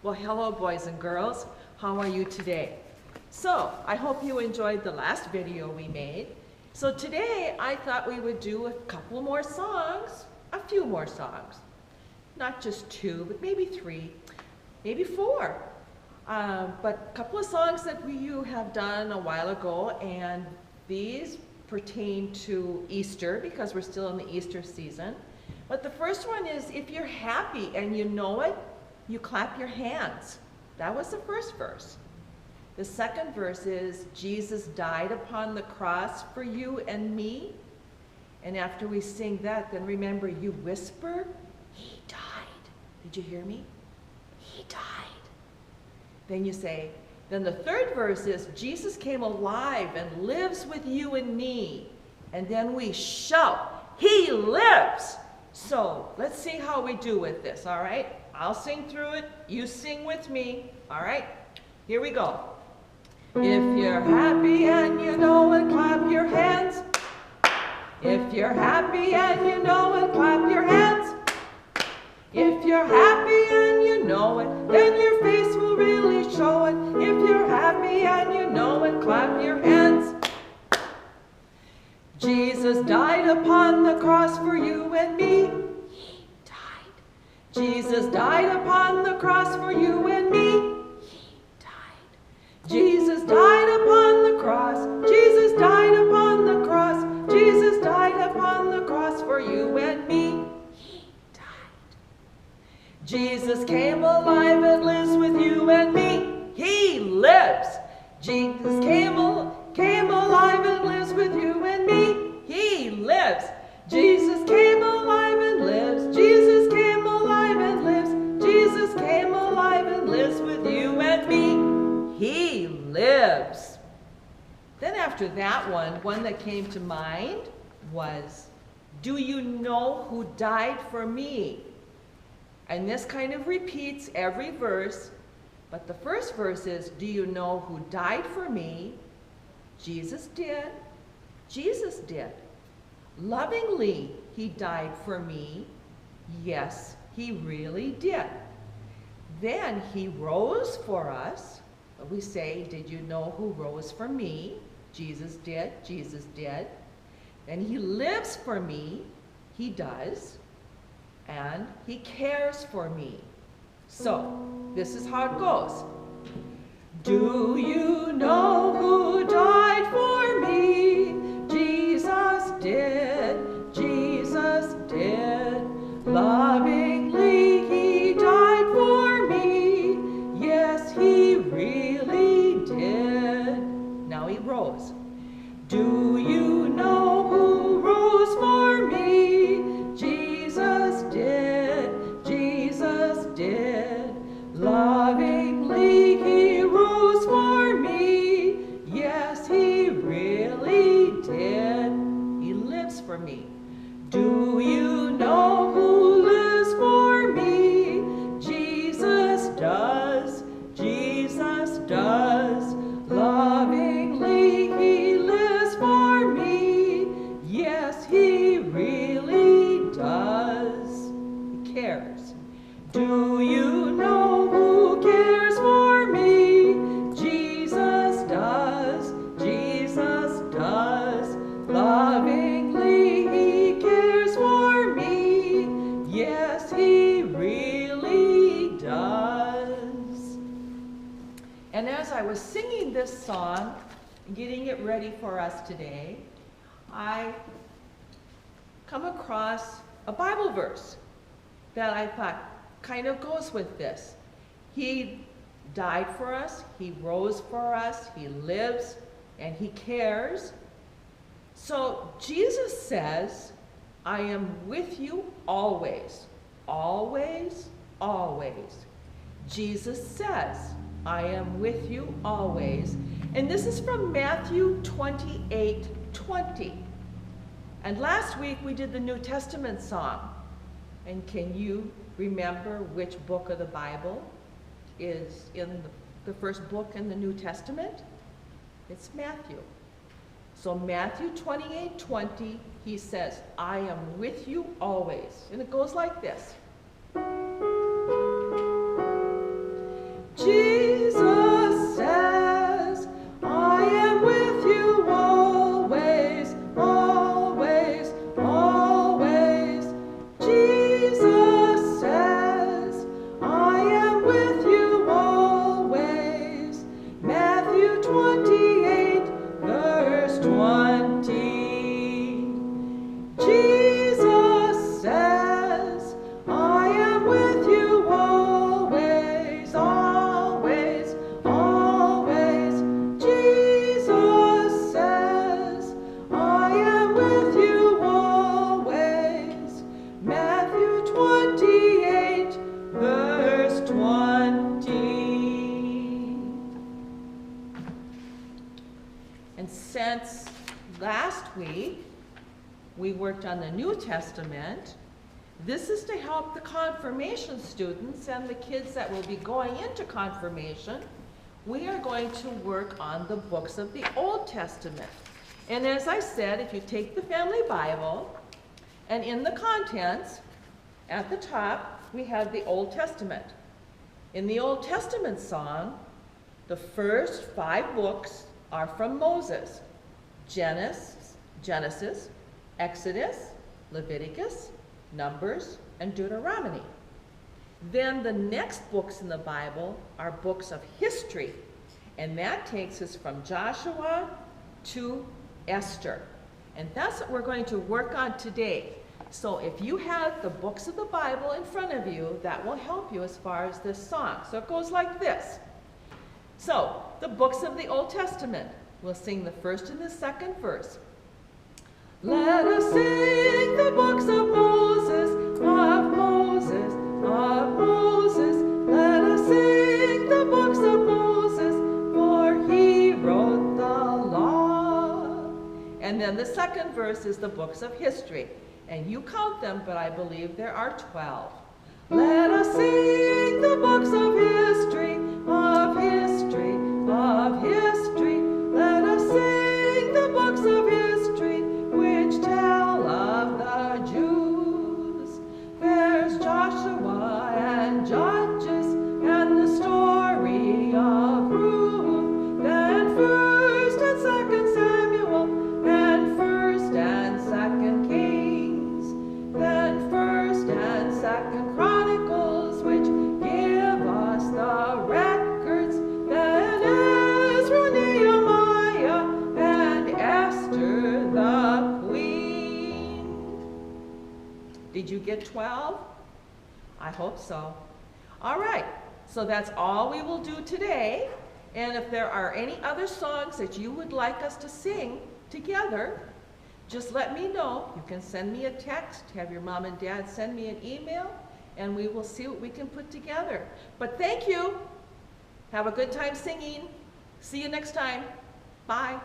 Well, hello boys and girls. How are you today? So, I hope you enjoyed the last video we made. So today, I thought we would do a couple more songs, a few more songs. Not just 2, but maybe 3, maybe 4. But a couple of songs that you have done a while ago, and these pertain to Easter because we're still in the Easter season. But the first one is, if you're happy and you know it, you clap your hands. That was the first verse. The second verse is, Jesus died upon the cross for you and me. And after we sing that, then remember, you whisper, he died. Did you hear me? He died. Then you say, then the third verse is, Jesus came alive and lives with you and me. And then we shout, he lives. So let's see how we do with this, all right? I'll sing through it, you sing with me, all right? Here we go. If you're happy and you know it, clap your hands. If you're happy and you know it, clap your hands. If you're happy and you know it, then your face will really show it. If you're happy and you know it, clap your hands. Jesus died upon the cross for you and me. He died. Jesus died upon the cross for you and me. He died. Jesus died upon the cross. Jesus died upon the cross. Jesus died upon the cross for you and me. He died. Jesus came alive and lives with you and me. He lives. Jesus came alive and lives with you and me. He lives. Jesus came alive and lives. Jesus came alive and lives. Jesus came alive and lives with you and me. He lives. Then after that one that came to mind was, do you know who died for me? And this kind of repeats every verse, but the first verse is, do you know who died for me? Jesus did. Jesus did. Lovingly, he died for me. Yes, he really did. Then he rose for us. We say, did you know who rose for me? Jesus did. Jesus did. Then he lives for me. He does. And he cares for me. So, this is how it goes. Do you know who died for me? Jesus did. Jesus did. Lovingly he died for me. Yes, he really did. Now he rose. Do you know who rose for me? Jesus did. Jesus did. Lovingly he rose for me. Yes, he really did. He lives for me. Do you know who lives for me? Jesus does. Jesus does. Lovingly he lives for me. Yes, he really does. He cares. Do you know who cares for me? Jesus does. Jesus does. Lovingly he cares for me. Yes, he really does. And as I was singing this song, getting it ready for us today, I come across a Bible verse that I thought kind of goes with this. He died for us, he rose for us, he lives, and he cares. So Jesus says, I am with you always, always, always. Jesus says, I am with you always. And this is from Matthew 28:20. And last week we did the New Testament song. And can you remember which book of the Bible is in the first book in the New Testament? It's Matthew. So Matthew 28:20, he says, I am with you always. And it goes like this. Jesus says, I am with you always, always, always. Jesus says, I am with you always. Matthew 28, verse 20. And since last week we worked on the New Testament, this is to help the confirmation students and the kids that will be going into confirmation. We are going to work on the books of the Old Testament. And as I said, if you take the family Bible, and in the contents, at the top, we have the Old Testament. In the Old Testament song, the first 5 books are from Moses: Genesis, Exodus, Leviticus, Numbers, and Deuteronomy. Then the next books in the Bible are books of history, and that takes us from Joshua to Esther. And that's what we're going to work on today. So if you have the books of the Bible in front of you, that will help you as far as this song. So it goes like this. So the books of the Old Testament, we'll sing the first and the second verse. Let us sing the books of Moses, of Moses, of Moses. Let us sing the books of Moses, for he wrote the law. And then the second verse is the books of history. And you count them, but I believe there are 12. Let us sing the books of history, of history, of history. Let us sing the books of history, which tell of the Jews. There's Joshua and Judges and the story of Ruth. Then 1st and 2nd Samuel and 1st and 2nd Kings. Then 1st and 2nd Chronicles, which give us the records. Then Ezra, Nehemiah, and Esther the Queen. Did you get 12? I hope so. All right, so that's all we will do today. And if there are any other songs that you would like us to sing together, just let me know. You can send me a text, have your mom and dad send me an email, and we will see what we can put together. But thank you. Have a good time singing. See you next time. Bye.